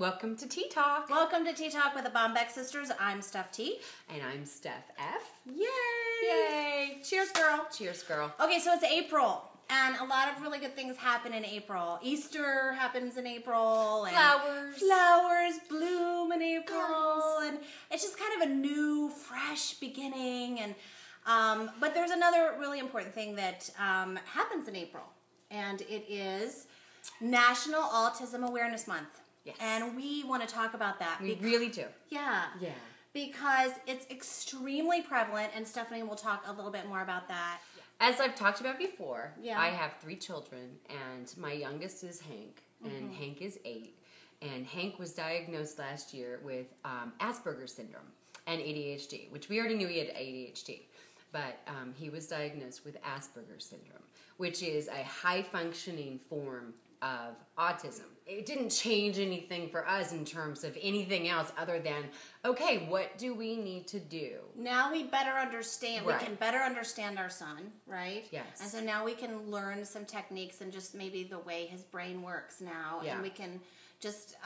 Welcome to Tea Talk. Welcome to Tea Talk with the Bombeck sisters. I'm Steph T. And I'm Steph F. Yay! Yay! Cheers, girl. Cheers, girl. Okay, so it's April, and a lot of really good things happen in April. Easter happens in April. And flowers bloom in April. And it's just kind of a new, fresh beginning. And but there's another really important thing that happens in April, and it is National Autism Awareness Month. Yes. And we want to talk about that. We really do. Yeah. Yeah. Because it's extremely prevalent, and Stephanie will talk a little bit more about that. As I've talked about before, Yeah. I have 3 children, and my youngest is Hank, and Hank is 8. And Hank was diagnosed last year with Asperger's syndrome and ADHD, which we already knew he had ADHD. But he was diagnosed with Asperger's syndrome, which is a high-functioning form of autism. It didn't change anything for us in terms of anything else other than, okay, what do we need to do? Now we better understand, Right. we can better understand our son, right? Yes. And so now we can learn some techniques and just maybe the way his brain works now. Yeah. And we can just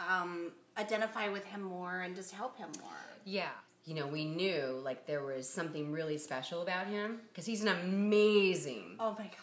identify with him more and just help him more. Yeah. You know, we knew, like, there was something really special about him, because he's an amazing, Oh my gosh.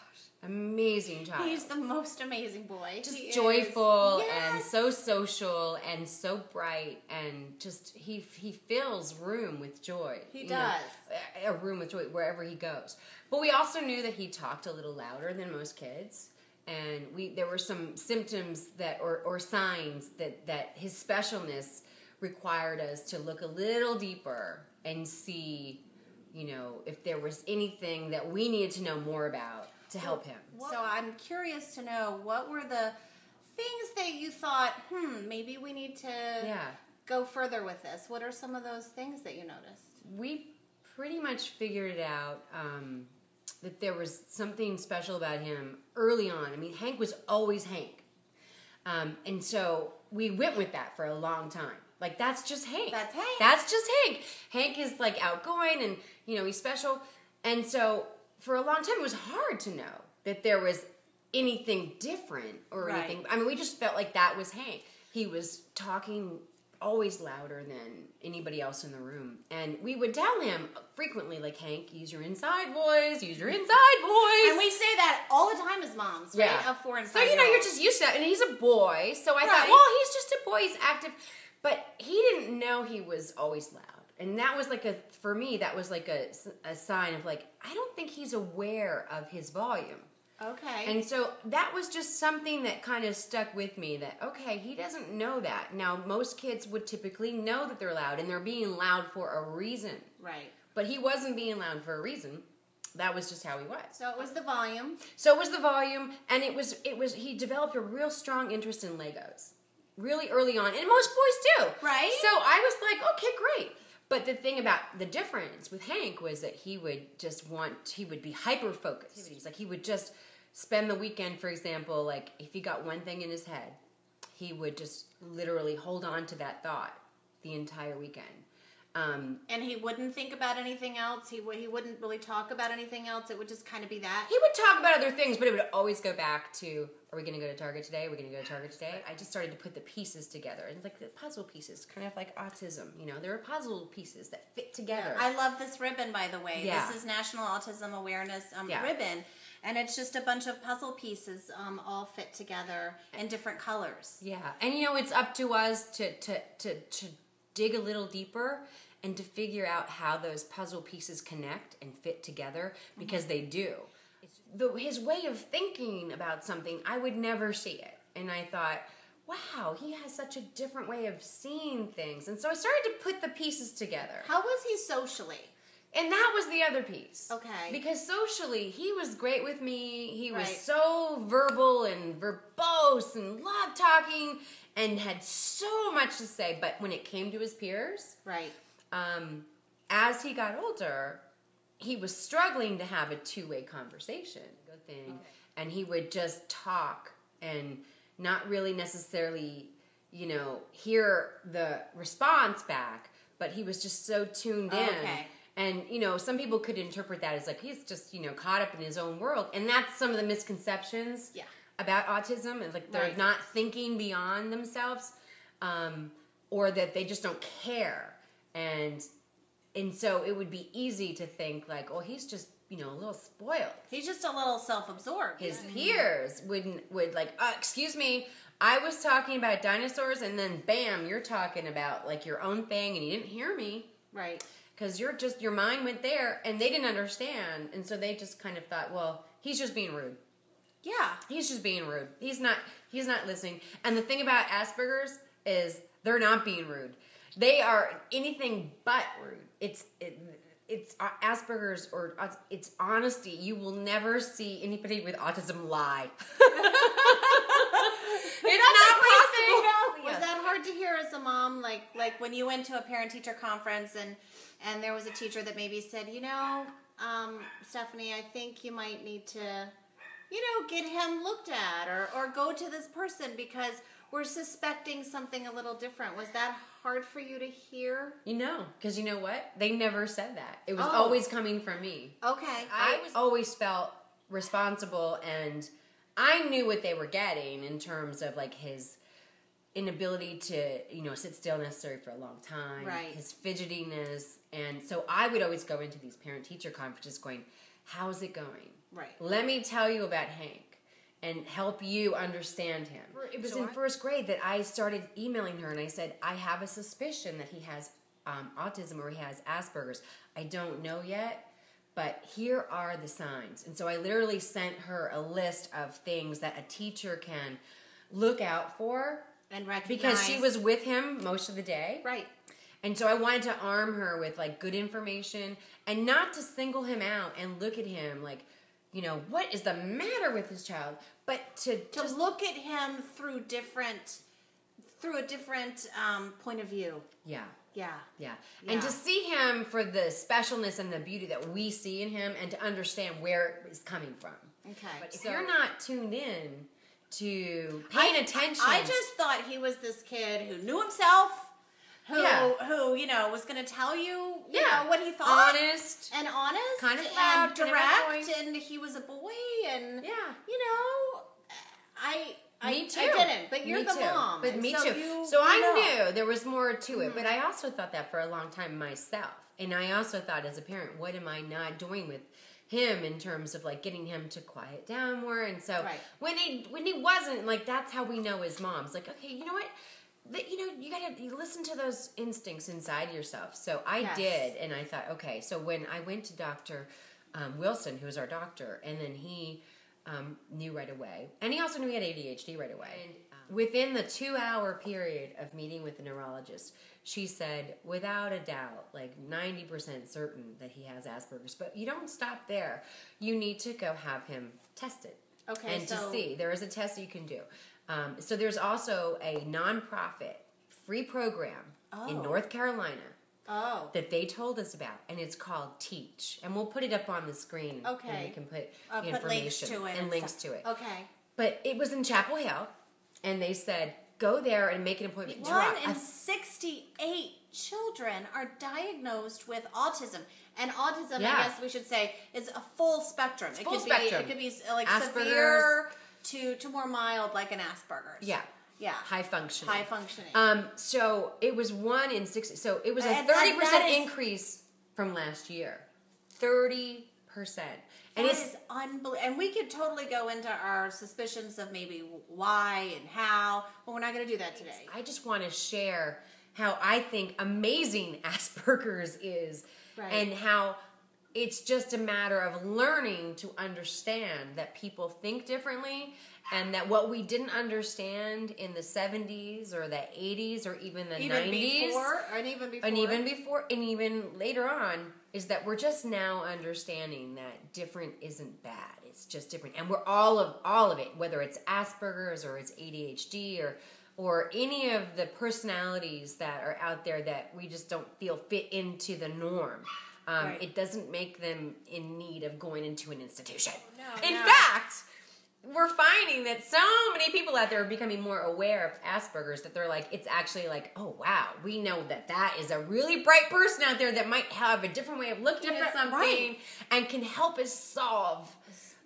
amazing child. He's the most amazing boy. Just He joyful is. and Yes. so social and so bright, and just he fills room with joy. He you does. know, a room with joy wherever he goes. But we also knew that he talked a little louder than most kids, and there were some symptoms that or signs that his specialness required us to look a little deeper and see, you know, if there was anything that we needed to know more about to help him. So I'm curious to know, what were the things that you thought, maybe we need to go further with this? What are some of those things that you noticed? We pretty much figured it out that there was something special about him early on. I mean, Hank was always Hank. And so we went with that for a long time. Like, that's just Hank. That's Hank. That's just Hank. Hank is, like, outgoing and, you know, he's special. And so for a long time, it was hard to know that there was anything different or Right. anything. I mean, we just felt like that was Hank. He was talking always louder than anybody else in the room. And we would tell him frequently, like, Hank, use your inside voice, use your inside voice. And we say that all the time as moms, right? Yeah. Of 4 and 5 So, you know, you're just used to that. And he's a boy. So I thought, Right. well, he's just a boy. He's active. But he didn't know he was always loud. And that was like for me, that was like a sign of, like, I don't think he's aware of his volume. Okay. And so that was just something that kind of stuck with me, that, okay, he doesn't know that. Now, most kids would typically know that they're loud, and they're being loud for a reason. Right. But he wasn't being loud for a reason. That was just how he was. So it was the volume. So it was the volume, and he developed a real strong interest in Legos really early on, and most boys do. Right. So I was like, okay, great. But the thing about the difference with Hank was that he would be hyper-focused. Like, he would just spend the weekend, for example, like, if he got one thing in his head, he would just literally hold on to that thought the entire weekend. And he wouldn't think about anything else. He wouldn't really talk about anything else. It would just kind of be that. He would talk about other things, but it would always go back to, are we going to go to Target today? Are we going to go to Target today? I just started to put the pieces together. And like the puzzle pieces, kind of like autism. You know, there are puzzle pieces that fit together. I love this ribbon, by the way. Yeah. This is National Autism Awareness Yeah. ribbon. And it's just a bunch of puzzle pieces all fit together in different colors. Yeah. And, you know, it's up to us to dig a little deeper and to figure out how those puzzle pieces connect and fit together, because they do. His way of thinking about something, I would never see it. And I thought, wow, he has such a different way of seeing things. And so I started to put the pieces together. How was he socially? And that was the other piece. Okay. Because socially, he was great with me. He was Right. so verbal and verbose and loved talking and had so much to say. But when it came to his peers, Right. As he got older, he was struggling to have a two-way conversation thing, and he would just talk and not really necessarily, you know, hear the response back, but he was just so tuned in. Okay. And, you know, some people could interpret that as like he's just, you know, caught up in his own world. And that's some of the misconceptions about autism. And like they're not thinking beyond themselves. or that they just don't care. And so it would be easy to think like, oh, he's just, a little spoiled. He's just a little self-absorbed. His peers would like, excuse me, I was talking about dinosaurs, and then bam, you're talking about like your own thing, and you didn't hear me. Right. Because your mind went there, and they didn't understand, and so they just kind of thought, well, he's just being rude. Yeah. He's just being rude. He's not listening. And the thing about Asperger's is they're not being rude. They are anything but rude. It's Asperger's, or it's honesty. You will never see anybody with autism lie. It's not possible. Was that hard to hear as a mom? Like when you went to a parent-teacher conference and there was a teacher that maybe said, Stephanie, I think you might need to, get him looked at or go to this person because we're suspecting something a little different. Was that hard for you to hear? Because you know what? They never said that. It was always coming from me. Okay. I always felt responsible, and I knew what they were getting in terms of like his inability to, sit still necessarily for a long time. Right. His fidgetiness. And so I would always go into these parent-teacher conferences going, how's it going? Right. Let me tell you about Hank and help you understand him. It was in first grade that I started emailing her, and I said, I have a suspicion that he has autism or he has Asperger's. I don't know yet, but here are the signs. And so I literally sent her a list of things that a teacher can look out for. And recognize. Because she was with him most of the day. Right. And so I wanted to arm her with like good information and not to single him out and look at him like, what is the matter with this child? But to just look at him through a different point of view. Yeah. Yeah. Yeah. And to see him for the specialness and the beauty that we see in him, and to understand where it's coming from. Okay. But if you're not tuned in to paying attention. I just thought he was this kid who knew himself, who was going to tell you, what he thought. Honest. And honest. Kind of loud. And direct. And he was a boy. And, Me too. I didn't, but you're the mom. But me too. So I knew there was more to it, but I also thought that for a long time myself. And I also thought as a parent, what am I not doing with him in terms of like getting him to quiet down more? And so when he wasn't, like, that's how we know as moms. Like, okay, you know what? You gotta listen to those instincts inside yourself. So I did, and I thought, okay. So when I went to Dr. Wilson, who was our doctor, and then he knew right away, and he also knew he had ADHD right away. And within the 2-hour period of meeting with the neurologist, she said, without a doubt, like 90% certain that he has Asperger's. But you don't stop there. You need to go have him tested. Okay, and to see. There is a test that you can do. So there's also a nonprofit free program in North Carolina that they told us about, and it's called Teach. And we'll put it up on the screen. Okay. And we can put links information to it and links to it. Okay. But it was in Chapel Hill, and they said, go there and make an appointment. 1 in 68 children are diagnosed with autism. And autism, I guess we should say, is a full spectrum. It could be like severe to more mild, like an Asperger's. Yeah. Yeah. High functioning. High functioning. So it was 1 in 60. So it was a 30% increase from last year. 30%. And that is unbelievable. And we could totally go into our suspicions of maybe why and how, but we're not going to do that today. I just want to share how I think amazing Asperger's is, and how it's just a matter of learning to understand that people think differently, and that what we didn't understand in the 70s or the 80s or even the 90s and even later on is that we're just now understanding that different isn't bad. It's just different. And we're all of it, whether it's Asperger's or it's ADHD or any of the personalities that are out there that we just don't feel fit into the norm. It doesn't make them in need of going into an institution. In fact, we're finding that so many people out there are becoming more aware of Asperger's that they're like, it's actually like, oh wow, we know that is a really bright person out there that might have a different way of looking at something and can help us solve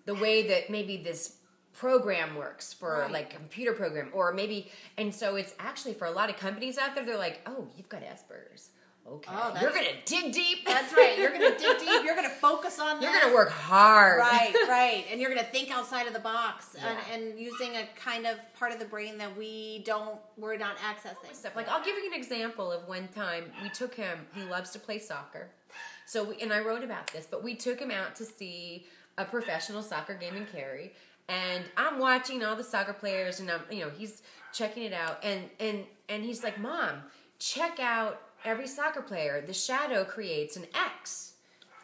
the way that maybe this program works for Right. like computer program, or maybe, and so it's actually for a lot of companies out there, they're like, oh, you've got Asperger's. Okay, you're going to dig deep. That's right. You're going to dig deep. You're going to focus on that. You're going to work hard. Right. And you're going to think outside of the box and using a kind of part of the brain that we're not accessing. Stuff. Like, I'll give you an example of one time we took him, he loves to play soccer. So, and I wrote about this, but we took him out to see a professional soccer game in Cary. And I'm watching all the soccer players, and he's checking it out. And he's like, Mom, check out every soccer player. The shadow creates an X.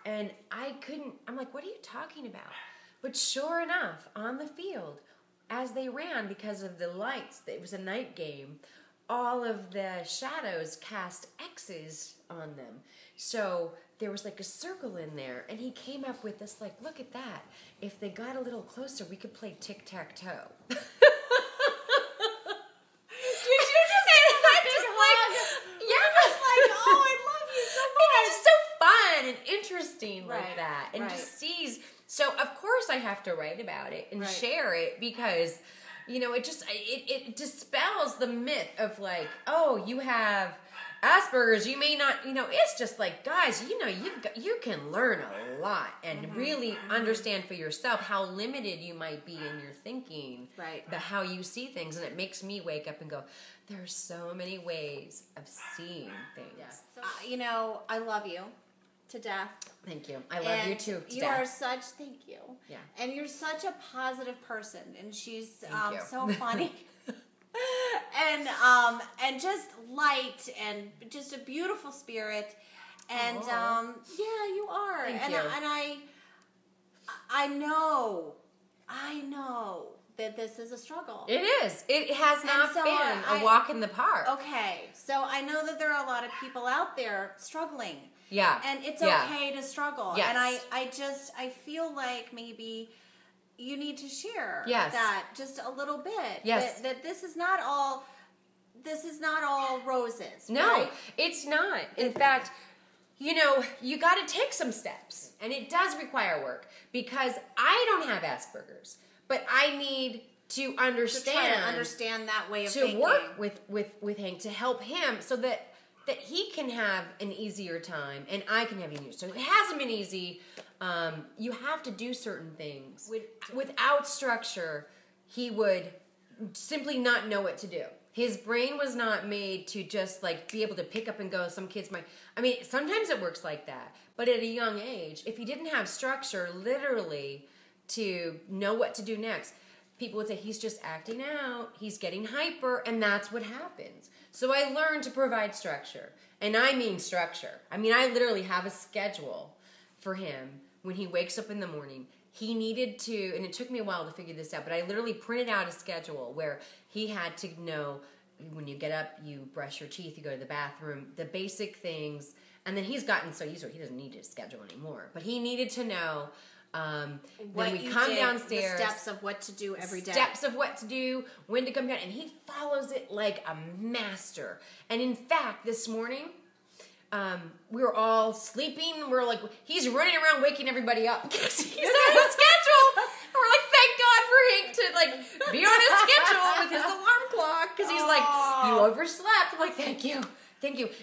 And I'm like, what are you talking about? But sure enough, on the field, as they ran, because of the lights, it was a night game, all of the shadows cast X's on them. So there was like a circle in there, and he came up with this, like, look at that. If they got a little closer, we could play tic-tac-toe. And interesting like that, and just sees. So of course I have to write about it and share it, because it dispels the myth of like, oh, you have Asperger's, you may not, it's just like, guys, you can learn a lot and really understand for yourself how limited you might be in your thinking, but how you see things. And it makes me wake up and go, there's so many ways of seeing things. So, I love you to death. Thank you. I love you too. You are such, thank you. Yeah. And you're such a positive person, and she's so funny. and just light, and just a beautiful spirit. And you are. Thank you. I know that this is a struggle. It is. It has not been a walk in the park. Okay. So I know that there are a lot of people out there struggling. Yeah. And it's okay to struggle. Yes. And I feel like maybe you need to share that just a little bit. Yes. That this is not all roses. No, right? It's not. In fact, you got to take some steps, and it does require work, because I don't have Asperger's, but I need to understand that way of thinking. To work with Hank, to help him so that he can have an easier time and I can have an easier. So it hasn't been easy. You have to do certain things. Without structure, he would simply not know what to do. His brain was not made to just like be able to pick up and go. Some kids might, sometimes it works like that. But at a young age, if he didn't have structure literally to know what to do next, people would say he's just acting out, he's getting hyper, and that's what happens. So I learned to provide structure. And I mean structure. I literally have a schedule for him when he wakes up in the morning. He needed to, and it took me a while to figure this out, but I literally printed out a schedule where he had to know when you get up, you brush your teeth, you go to the bathroom, the basic things. And then he's gotten so used to it, he doesn't need to schedule anymore. But he needed to know when we come downstairs, the steps of what to do every day. Steps of what to do, when to come down. And he follows it like a master. And in fact, this morning, we were all sleeping. We're like, he's running around waking everybody up because he's on a schedule. And we're like, thank God for Hank to like be on a schedule with his alarm clock, because he's like, you overslept. I'm like, thank you.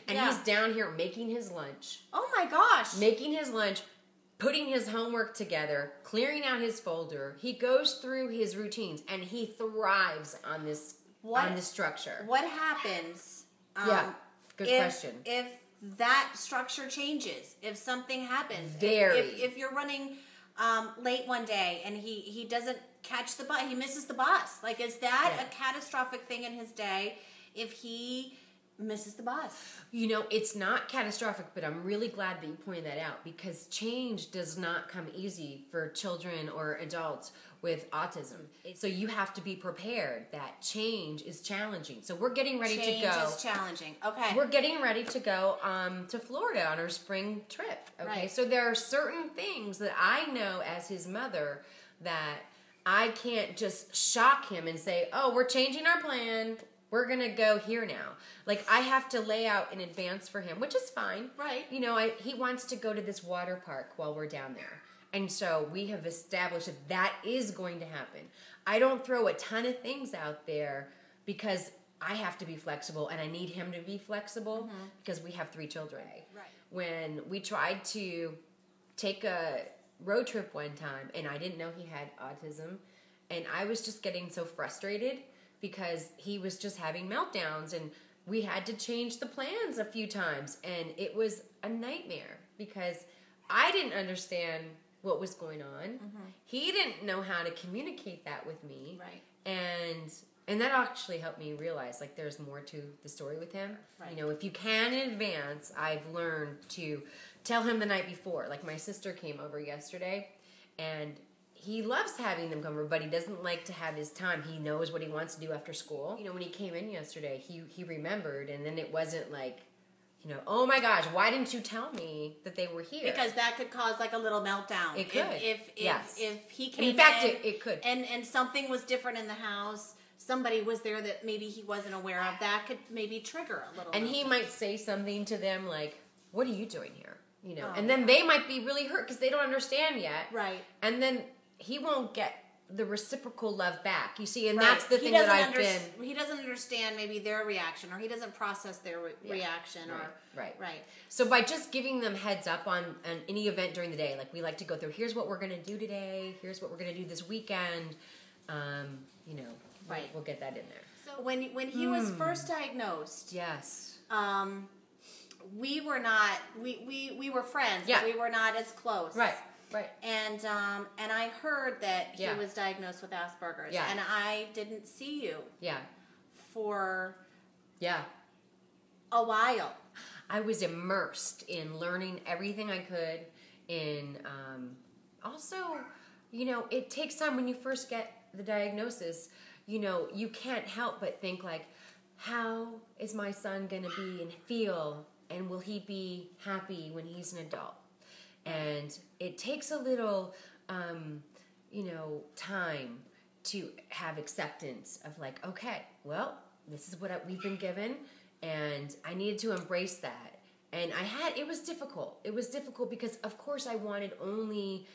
And he's down here making his lunch. Oh my gosh. Making his lunch, putting his homework together, clearing out his folder. He goes through his routines, and he thrives on this structure. What happens? Good question. If that structure changes, if something happens, if you're running late one day and he doesn't catch the bus, he misses the bus. Like, is that a catastrophic thing in his day if he misses the bus? It's not catastrophic, but I'm really glad that you pointed that out, because change does not come easy for children or adults with autism. So you have to be prepared that change is challenging. So we're getting ready to go. Change is challenging. Okay. We're getting ready to go to Florida on our spring trip. Okay. Right. So there are certain things that I know as his mother that I can't just shock him and say, oh, we're changing our plan. We're going to go here now. Like, I have to lay out in advance for him, which is fine. Right. He wants to go to this water park while we're down there. And so we have established that is going to happen. I don't throw a ton of things out there because I have to be flexible and I need him to be flexible because we have 3 children. Right. When we tried to take a road trip one time and I didn't know he had autism, and I was just getting so frustrated because he was just having meltdowns, and we had to change the plans a few times, and it was a nightmare because I didn't understand what was going on. He didn't know how to communicate that with me. Right. And that actually helped me realize, like, there's more to the story with him. Right. You know, if you can in advance, I've learned to tell him the night before. Like, my sister came over yesterday, and he loves having them come over, but he doesn't like to have his time. He knows what he wants to do after school. You know, when he came in yesterday, he remembered, and then it wasn't like, you know, oh my gosh, why didn't you tell me that they were here? Because that could cause like a little meltdown. It could. If he came in fact, in it could. And something was different in the house, somebody was there that maybe he wasn't aware of, that could maybe trigger a little. And he might say something to them like, what are you doing here? You know, and then they might be really hurt because they don't understand yet. Right. And then he won't get the reciprocal love back. You see, and that's the thing that he doesn't understand maybe their reaction, or he doesn't process their reaction. Right. So by just giving them heads up on any event during the day, like we like to go through, here's what we're going to do today, here's what we're going to do this weekend, you know, we'll get that in there. So when he was first diagnosed, yes, we were not, we were friends, but we were not as close. Right. And I heard that he was diagnosed with Asperger's. Yeah. And I didn't see you. Yeah. For a while. I was immersed in learning everything I could. In also, you know, it takes time when you first get the diagnosis. You know, you can't help but think like, how is my son going to be and feel, and will he be happy when he's an adult? And it takes a little, you know, time to have acceptance of like, okay, well, this is what we've been given, and I needed to embrace that. And it was difficult. It was difficult because, of course, I wanted only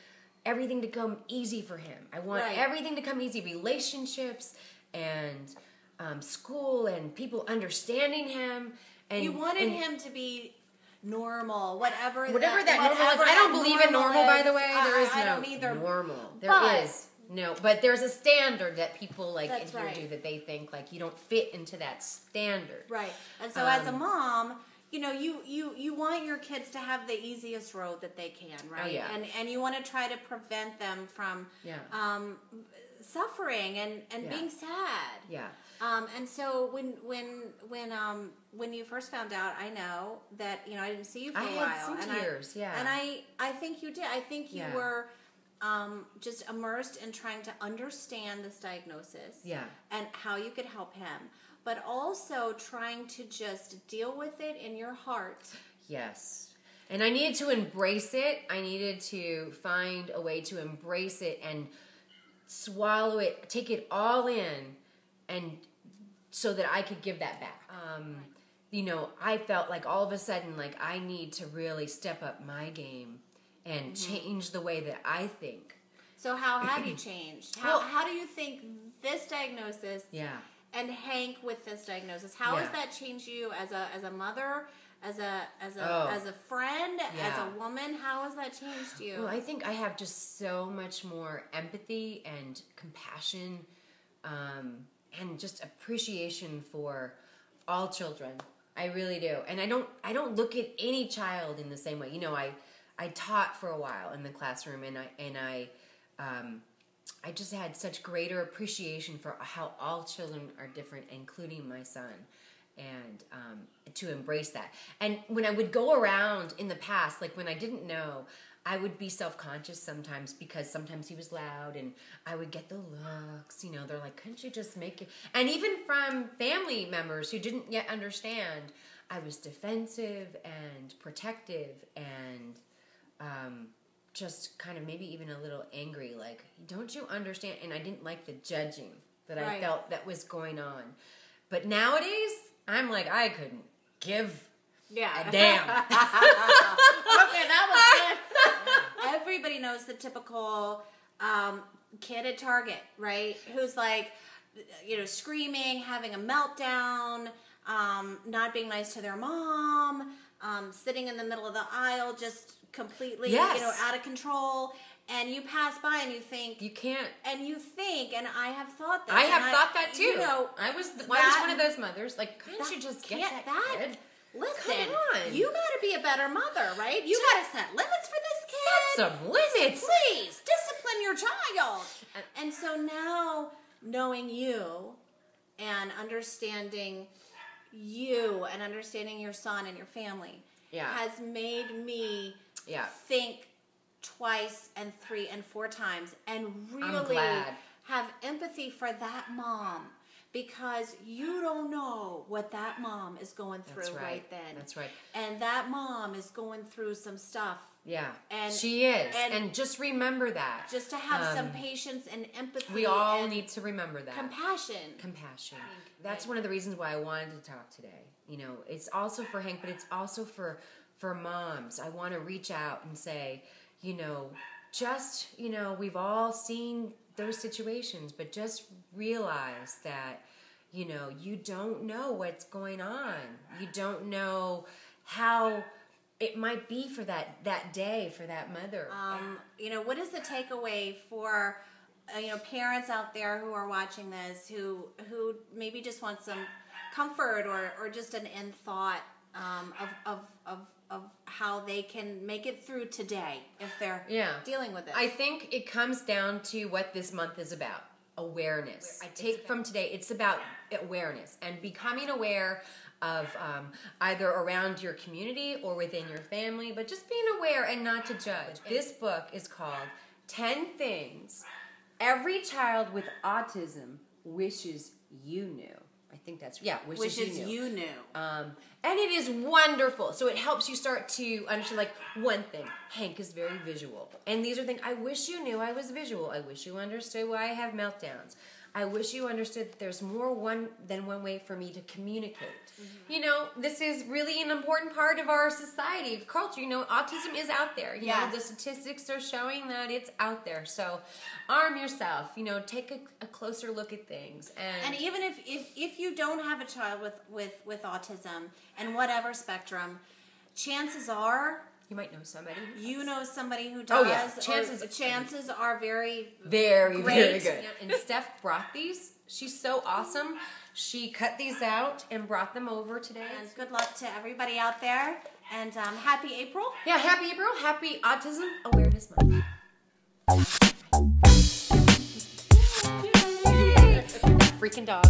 everything to come easy for him. I want everything to come easy, relationships and school and people understanding him. And you wanted him to be normal, whatever that normal is. I don't believe in normal, by the way. There is I no don't either. Normal. There is no, but there's a standard that people like adhere to, that they think like you don't fit into that standard. Right. And so as a mom, you know, you want your kids to have the easiest road that they can, right? Oh, yeah. And you want to try to prevent them from suffering and being sad. Yeah. And so when you first found out, I know that, you know, I didn't see you for a while. I had some tears, And I think you did. I think you were just immersed in trying to understand this diagnosis. Yeah. And how you could help him. But also trying to just deal with it in your heart. Yes. And I needed to embrace it. I needed to find a way to embrace it and swallow it, take it all in, and so that I could give that back. You know, I felt like all of a sudden, like I need to really step up my game and change the way that I think. So how have you changed? How do you think this diagnosis and Hank with this diagnosis, how has that changed you as a mother, as a friend, as a woman? How has that changed you? Well, I think I have just so much more empathy and compassion, and just appreciation for all children. I really do. And I don't look at any child in the same way. You know, I taught for a while in the classroom, and I just had such greater appreciation for how all children are different, including my son, and to embrace that. And when I would go around in the past, like when I didn't know, I would be self-conscious sometimes because sometimes he was loud and I would get the looks, you know, they're like, couldn't you just make it? And even from family members who didn't yet understand, I was defensive and protective and just kind of maybe even a little angry, like, don't you understand? And I didn't like the judging that I felt that was going on. But nowadays, I'm like, I couldn't give a damn. Okay, that was good. everybody knows the typical kid at Target, right? Who's like, screaming, having a meltdown, not being nice to their mom, sitting in the middle of the aisle, just completely, out of control. And you pass by and you think... You can't... And you think, and I have thought that. I have thought that too. I was one of those mothers. Like, couldn't you just get that kid? Listen, come on. You got to be a better mother, right? You got to set limits for this kid. Set some limits. Please, discipline your child. And so now, knowing you and understanding you and understanding your son and your family has made me think twice and 3 and 4 times and really have empathy for that mom, because you don't know what that mom is going through right then. That's right. And that mom is going through some stuff. Yeah, and she is. And just remember that. Just to have some patience and empathy. We all need to remember that. Compassion. That's one of the reasons why I wanted to talk today. It's also for Hank, but it's also for moms. I want to reach out and say, we've all seen those situations, but just realize that, you don't know what's going on. You don't know how it might be for that day for that mother. What is the takeaway for, parents out there who are watching this, who maybe just want some comfort or just an end thought of how they can make it through today if they're dealing with it? I think it comes down to what this month is about. Awareness. I take from today, it's about awareness and becoming aware of either around your community or within your family, but just being aware and not to judge. This book is called 10 Things Every Child with Autism Wishes You Knew. I think that's wishes you knew. And it is wonderful. So it helps you start to understand, like, one thing. Hank is very visual. And these are things, I wish you knew I was visual. I wish you understood why I have meltdowns. I wish you understood that there's more than one way for me to communicate. Mm-hmm. This is really an important part of our society, culture. Autism is out there. The statistics are showing that it's out there. So arm yourself. Take a closer look at things. And even if you don't have a child with autism and whatever spectrum, chances are you might know somebody. You know somebody who does. Oh yeah, chances are very, very, great. Very good. And Steph brought these. She's so awesome. She cut these out and brought them over today. And good luck to everybody out there. And happy April. Yeah, happy April. Happy Autism Awareness Month. Freaking dog.